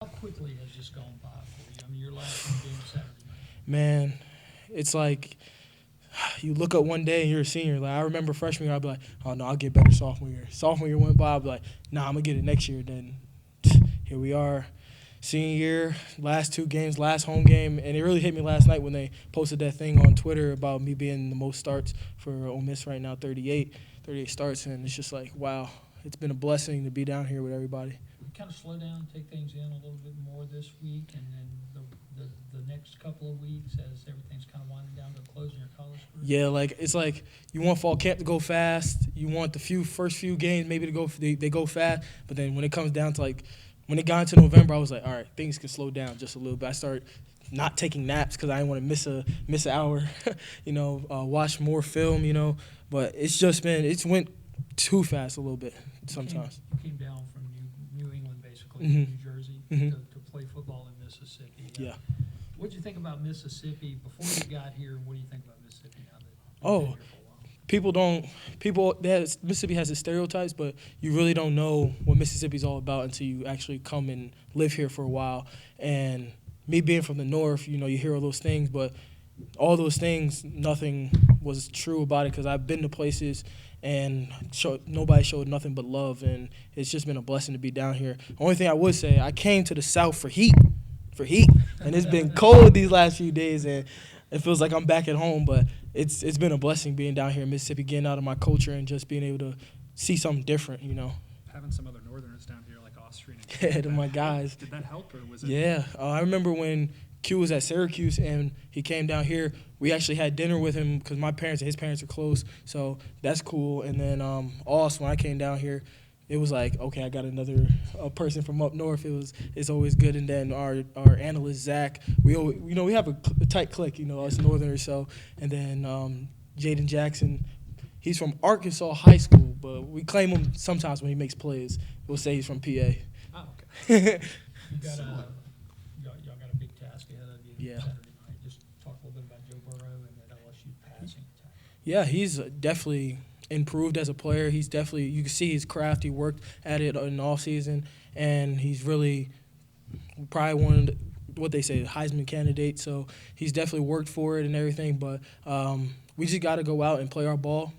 How quickly has this gone by for you? I mean, your last home game Saturday night. Man, it's like you look up one day and you're a senior. Like I remember freshman year, I'd be like, "Oh no, I'll get better sophomore year." Sophomore year went by, I'd be like, "Nah, I'm gonna get it next year." Then here we are, senior year, last two games, last home game, and it really hit me last night when they posted that thing on Twitter about me being the most starts for Ole Miss right now, 38 starts, and it's just like, wow, it's been a blessing to be down here with everybody. Kind of slow down, take things in a little bit more this week, and then the next couple of weeks as everything's kind of winding down to the close in your college career? Yeah, like it's like you want fall camp to go fast. You want the first few games maybe to go they go fast, but then when it comes down to like when it got into November, I was like, all right, things can slow down just a little bit. I started not taking naps because I didn't want to miss an hour, watch more film, But it's went too fast a little bit sometimes. You came down from New England, basically, Mhm. New Jersey, Mhm. to play football in Mississippi. Yeah. What did you think about Mississippi before you got here, and what do you think about Mississippi now that you've Oh, been here for a while? Mississippi has its stereotypes, but you really don't know what Mississippi's all about until you actually come and live here for a while. And me being from the north, you hear all those things, but all those things, nothing was true about it because I've been to places and nobody showed nothing but love, and it's just been a blessing to be down here. The only thing I would say, I came to the South for heat, and it's been cold these last few days, and it feels like I'm back at home, but it's been a blessing being down here in Mississippi, getting out of my culture and just being able to see something different, Having some other Northerners down here like Austrian and Yeah, Q, to my guys. Did that help, or was it? Yeah, I remember when Q was at Syracuse and he came down here. We actually had dinner with him because my parents and his parents are close, so that's cool. And then also when I came down here, it was like, okay, I got another person from up north. It's always good. And then our analyst Zach, we have a tight clique, us Northerners. So and then Jaden Jackson, he's from Arkansas High School, but we claim him sometimes when he makes plays. We'll say he's from PA. Oh, okay. Y'all got a big task ahead of you Yeah. Saturday night. Just talk a little bit about Joe Burrow and that LSU passing attack. Yeah, he's definitely improved as a player. He's definitely, you can see his craft. He worked at it in the offseason, and he's really probably one of what they say, the Heisman candidate. So he's definitely worked for it and everything. But we just got to go out and play our ball.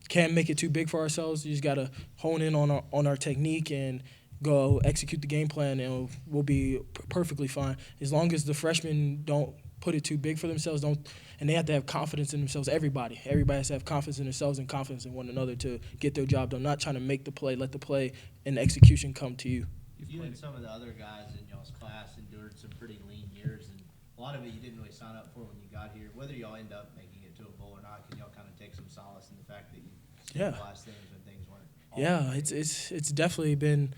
Can't make it too big for ourselves. You just got to hone in on our technique and go execute the game plan, and we'll be perfectly fine. As long as the freshmen don't put it too big for themselves, and they have to have confidence in themselves. Everybody has to have confidence in themselves and confidence in one another to get their job done. Not trying to make the play, let the play and the execution come to you. You and some of the other guys in y'all's class endured some pretty lean years, and a lot of it you didn't really sign up for when you got here. Whether y'all end up making it to a bowl or not, can y'all kind of take some solace in the fact that you stabilized things when things weren't? Yeah, it's definitely been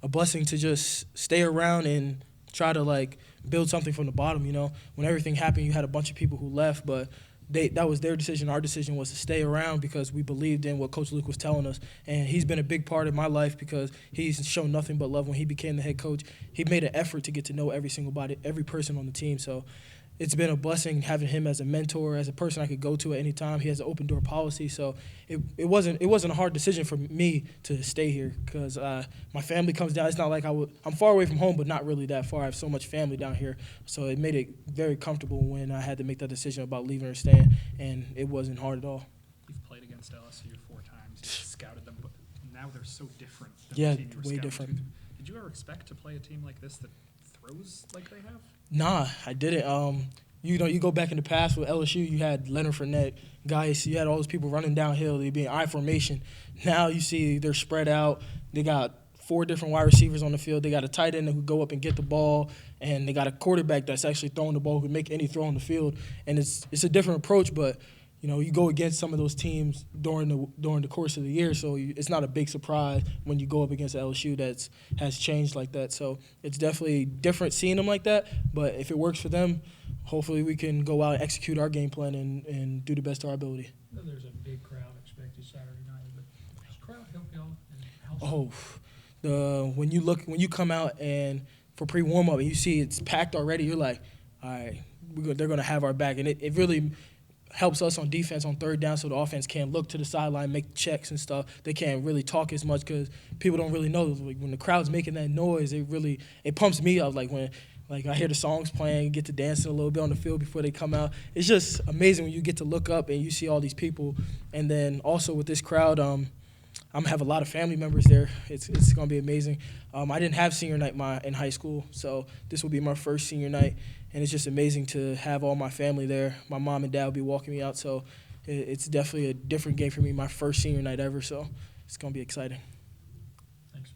a blessing to just stay around and try to build something from the bottom. When everything happened, you had a bunch of people who left, but that was their decision. Our decision was to stay around because we believed in what Coach Luke was telling us, and he's been a big part of my life because he's shown nothing but love. When he became the head coach, he made an effort to get to know every person on the team. So it's been a blessing having him as a mentor, as a person I could go to at any time. He has an open door policy, so it wasn't a hard decision for me to stay here because my family comes down. It's not like I'm far away from home, but not really that far. I have so much family down here, so it made it very comfortable when I had to make that decision about leaving or staying, and it wasn't hard at all. You've played against LSU 4 times. You've scouted them, but now they're so different than Yeah, the team you were way scouting different. to. Did you ever expect to play a team like this that throws like they have? Nah, I didn't. You go back in the past with LSU, you had Leonard Fournette, guys, you had all those people running downhill, they'd be in I formation. Now you see they're spread out. They got 4 different wide receivers on the field. They got a tight end who go up and get the ball, and they got a quarterback that's actually throwing the ball who can make any throw on the field. And it's a different approach, but you go against some of those teams during the course of the year, so it's not a big surprise when you go up against LSU that has changed like that. So it's definitely different seeing them like that, but if it works for them, hopefully we can go out and execute our game plan and do the best of our ability. I know there's a big crowd expected Saturday night, but does the crowd help y'all? And how When you come out and for pre-warm-up and you see it's packed already, you're like, all right, they're going to have our back. And it really helps us on defense on third down, so the offense can't look to the sideline, make checks and stuff. They can't really talk as much because people don't really know. Like, when the crowd's making that noise, it pumps me up. Like when I hear the songs playing, get to dancing a little bit on the field before they come out. It's just amazing when you get to look up and you see all these people. And then also with this crowd, I'm gonna have a lot of family members there. It's gonna be amazing. I didn't have senior night in high school, so this will be my first senior night, and it's just amazing to have all my family there. My mom and dad will be walking me out, so it's definitely a different game for me. My first senior night ever, so it's gonna be exciting.